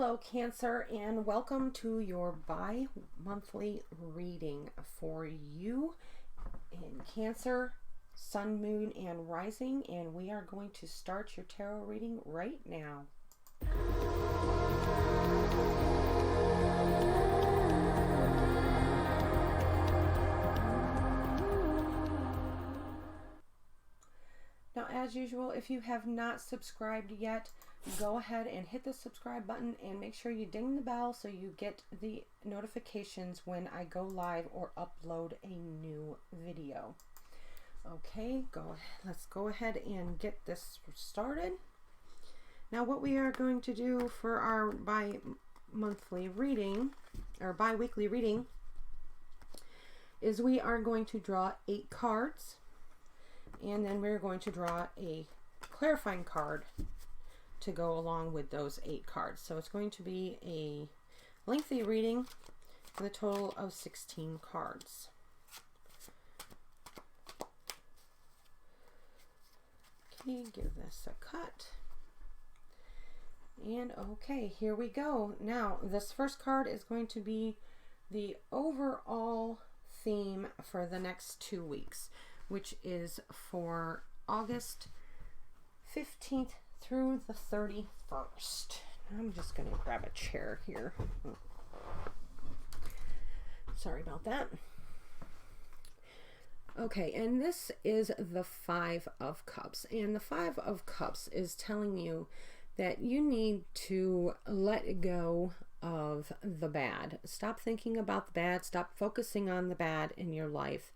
Hello Cancer, and welcome to your bi-monthly reading for you in Cancer, Sun, Moon, and Rising, and we are going to start your tarot reading right now. Now, as usual, if you have not subscribed yet, go ahead and hit the subscribe button and make sure you ding the bell so you get the notifications when I go live or upload a new video. Okay, let's go ahead and get this started. Now, what we are going to do for our bi-monthly reading or bi-weekly reading is we are going to draw 8 cards. And then we're going to draw a clarifying card to go along with those 8 cards. So it's going to be a lengthy reading with a total of 16 cards. Okay, give this a cut. And okay, here we go. Now, this first card is going to be the overall theme for the next 2 weeks, which is for August 15th through the 31st. I'm just going to grab a chair here. Sorry about that. Okay, and this is the 5 of Cups. And the 5 of Cups is telling you that you need to let go of the bad. Stop thinking about the bad. Stop focusing on the bad in your life.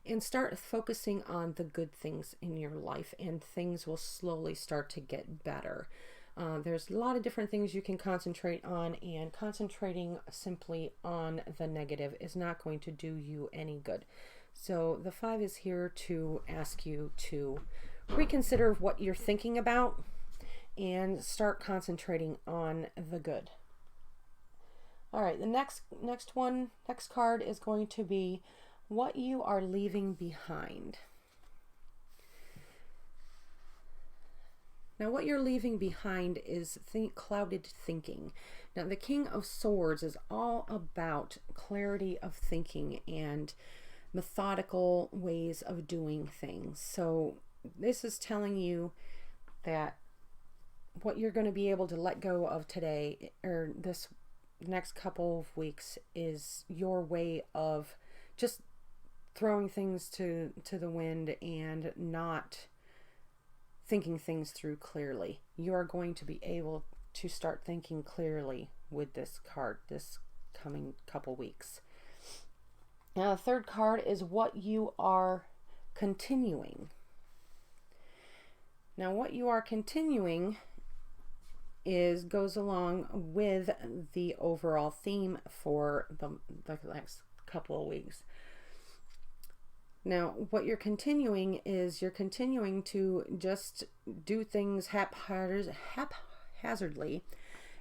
And start focusing on the good things in your life, and things will slowly start to get better. There's a lot of different things you can concentrate on, and concentrating simply on the negative is not going to do you any good. So the 5 is here to ask you to reconsider what you're thinking about and start concentrating on the good. All right, the next card is going to be what you are leaving behind. Now, what you're leaving behind is clouded thinking. Now, the King of Swords is all about clarity of thinking and methodical ways of doing things. So this is telling you that what you're going to be able to let go of today or this next couple of weeks is your way of just throwing things to the wind and not thinking things through clearly. You are going to be able to start thinking clearly with this card this coming couple weeks. Now, the third card is what you are continuing. Now, what you are continuing goes along with the overall theme for the next couple of weeks. Now, what you're continuing is you're continuing to just do things haphazardly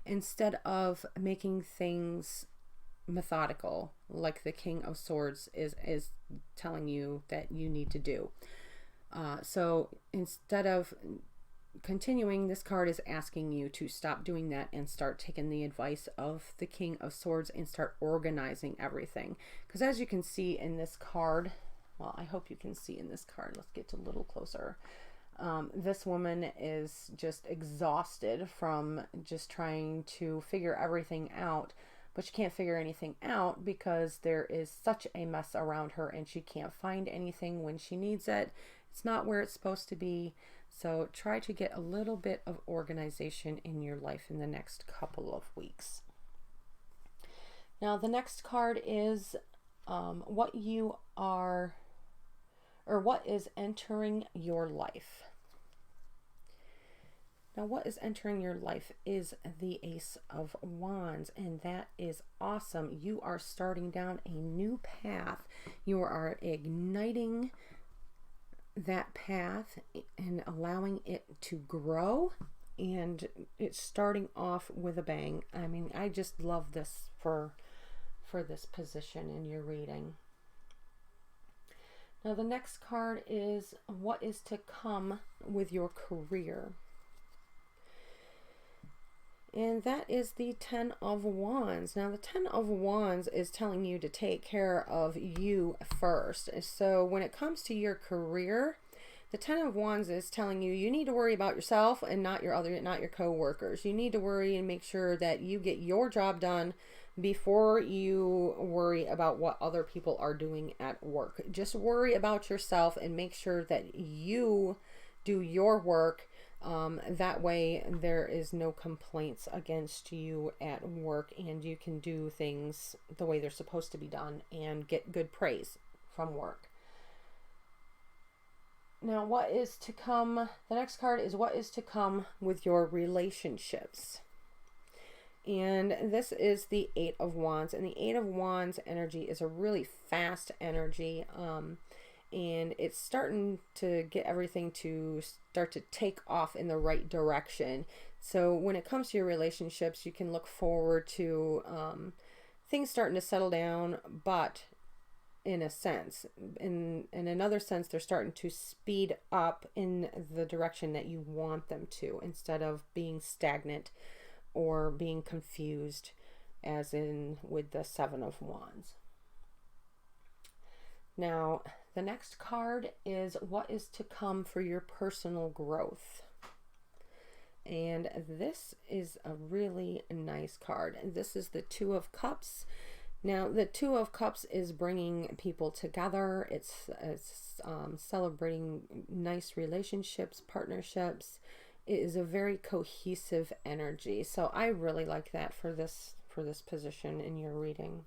instead of making things methodical, like the King of Swords is telling you that you need to do. So instead of continuing, this card is asking you to stop doing that and start taking the advice of the King of Swords and start organizing everything. Because as you can see in this card, well, I hope you can see in this card. Let's get a little closer. This woman is just exhausted from just trying to figure everything out, but she can't figure anything out because there is such a mess around her and she can't find anything when she needs it. It's not where it's supposed to be. So try to get a little bit of organization in your life in the next couple of weeks. Now, the next card is what you are, or what is entering your life. Now, what is entering your life is the Ace of Wands, and that is awesome. You are starting down a new path. You are igniting that path and allowing it to grow, and it's starting off with a bang. I mean, I just love this for this position in your reading. Now, the next card is what is to come with your career. And that is the Ten of Wands. Now, the Ten of Wands is telling you to take care of you first. So when it comes to your career, the Ten of Wands is telling you you need to worry about yourself and not your co-workers. You need to worry and make sure that you get your job done before you worry about what other people are doing at work. Just worry about yourself and make sure that you do your work. That way there is no complaints against you at work, and you can do things the way they're supposed to be done and get good praise from work. Now, what is to come? The next card is what is to come with your relationships. And this is the Eight of Wands. And the Eight of Wands energy is a really fast energy. And it's starting to get everything to start to take off in the right direction. So when it comes to your relationships, you can look forward to things starting to settle down, but in a sense, in another sense, they're starting to speed up in the direction that you want them to, instead of being stagnant or being confused, as in with the Seven of Wands. Now, the next card is what is to come for your personal growth. And this is a really nice card. This is the Two of Cups. Now, the Two of Cups is bringing people together. It's celebrating nice relationships, partnerships. It is a very cohesive energy. So I really like that for this position in your reading.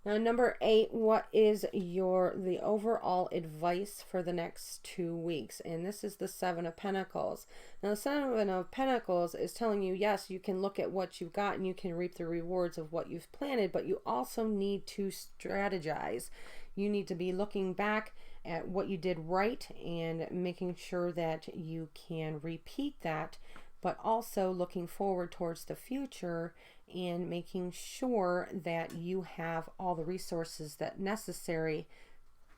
Now, number 8, what is the overall advice for the next 2 weeks? And this is the Seven of Pentacles. Now, the Seven of Pentacles is telling you, yes, you can look at what you've got and you can reap the rewards of what you've planted, but you also need to strategize. You need to be looking back at what you did right and making sure that you can repeat that, but also looking forward towards the future and making sure that you have all the resources that necessary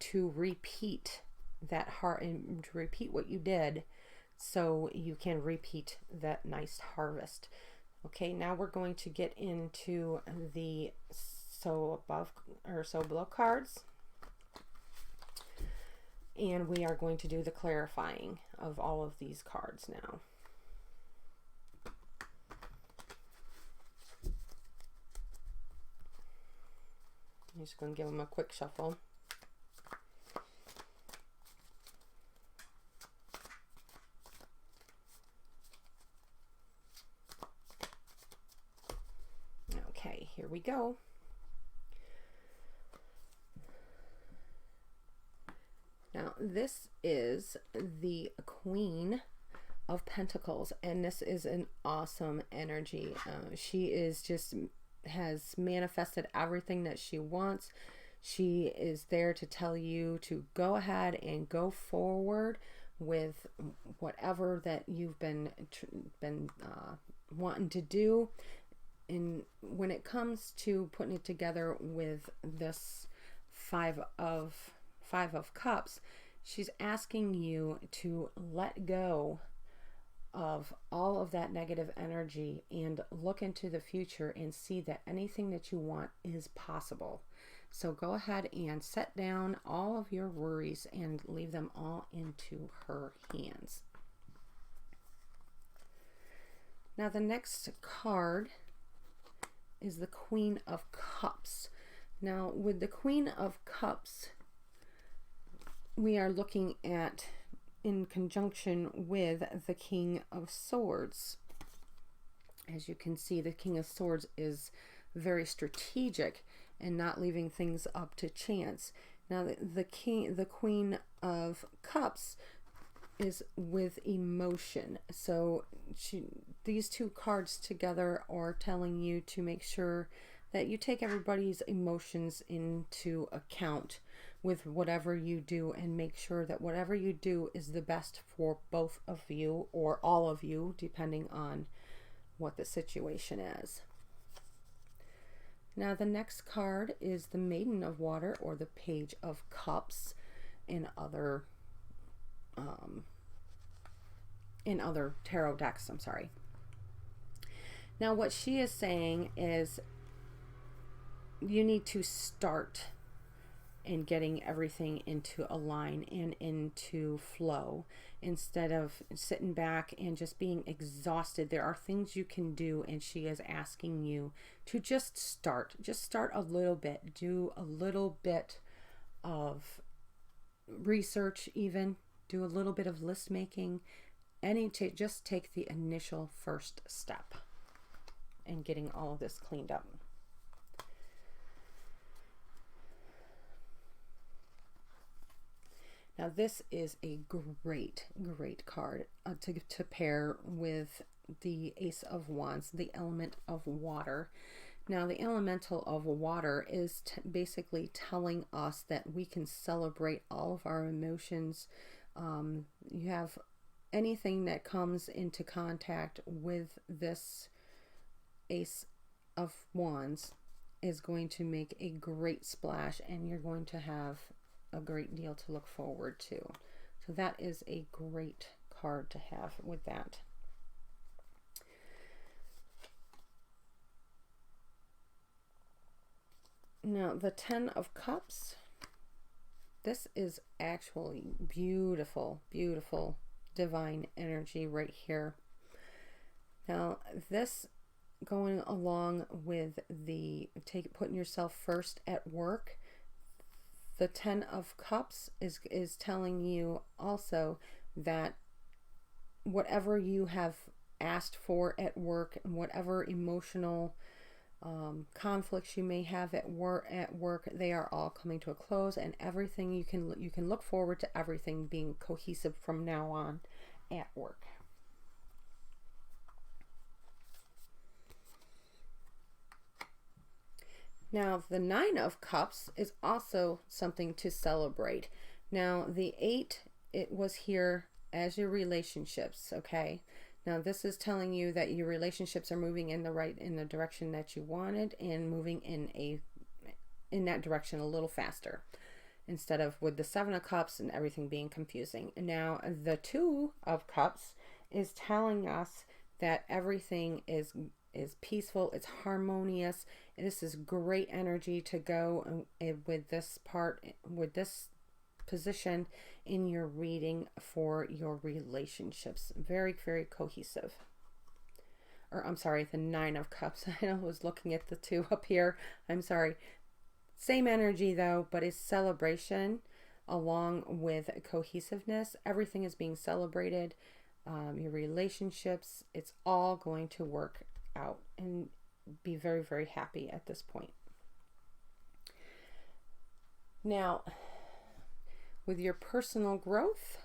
to repeat that and to repeat what you did, so you can repeat that nice harvest. Okay, now we're going to get into the so below cards, and we are going to do the clarifying of all of these cards now. I'm just going to give them a quick shuffle. Okay, here we go. Now, this is the Queen of Pentacles, and this is an awesome energy. She is just has manifested everything that she wants. She is there to tell you to go ahead and go forward with whatever that you've been wanting to do. And when it comes to putting it together with this Five of Cups, she's asking you to let go of all of that negative energy and look into the future and see that anything that you want is possible. So go ahead and set down all of your worries and leave them all into her hands. Now, the next card is the Queen of Cups. Now, with the Queen of Cups, we are looking at in conjunction with the King of Swords. As you can see, the King of Swords is very strategic and not leaving things up to chance. Now, the Queen of Cups is with emotion. So these two cards together are telling you to make sure that you take everybody's emotions into account with whatever you do, and make sure that whatever you do is the best for both of you or all of you, depending on what the situation is. Now, the next card is the Maiden of Water, or the Page of Cups in other tarot decks. I'm sorry. Now, what she is saying is you need to start in getting everything into a line and into flow instead of sitting back and just being exhausted. There are things you can do, and she is asking you to just start a little bit, do a little bit of research, even do a little bit of list making, just take the initial first step in getting all of this cleaned up. Now this is a great card to pair with the Ace of Wands, the element of water. Now the elemental of water is basically telling us that we can celebrate all of our emotions. You have anything that comes into contact with this Ace of Wands is going to make a great splash, and you're going to have a great deal to look forward to. So that is a great card to have with that. Now the Ten of Cups, this is actually beautiful divine energy right here. Now this going along with the putting yourself first at work, the Ten of Cups is telling you also that whatever you have asked for at work and whatever emotional conflicts you may have at work, they are all coming to a close, and everything you can look forward to everything being cohesive from now on at work. Now, the Nine of Cups is also something to celebrate. Now, the 8, it was here as your relationships, okay? Now, this is telling you that your relationships are moving in the direction that you wanted, and moving in that direction a little faster, instead of with the 7 of Cups and everything being confusing. Now, the 2 of Cups is telling us that everything is peaceful, it's harmonious. This is great energy to go with this position in your reading for your relationships. Very cohesive. Or I'm sorry, the 9 of Cups. I was looking at the 2 up here. I'm sorry. Same energy though, but it's celebration along with cohesiveness. Everything is being celebrated. Your relationships, it's all going to work out and be very happy at this point. Now, with your personal growth,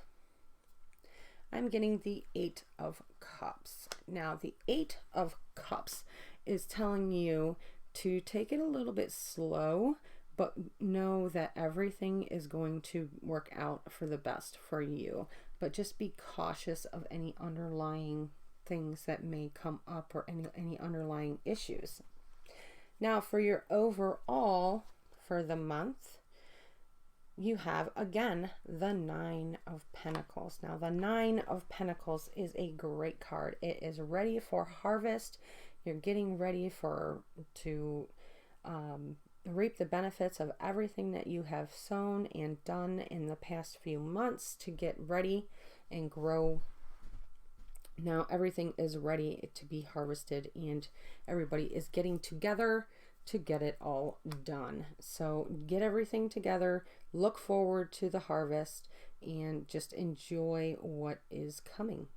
I'm getting the 8 of Cups. Now, the 8 of Cups is telling you to take it a little bit slow, but know that everything is going to work out for the best for you. But just be cautious of any underlying things that may come up, or any underlying issues. Now, for your overall for the month, you have again the 9 of Pentacles. Now, the 9 of Pentacles is a great card. It is ready for harvest. You're getting ready to reap the benefits of everything that you have sown and done in the past few months to get ready and grow. Now everything is ready to be harvested, and everybody is getting together to get it all done. So get everything together, look forward to the harvest, and just enjoy what is coming.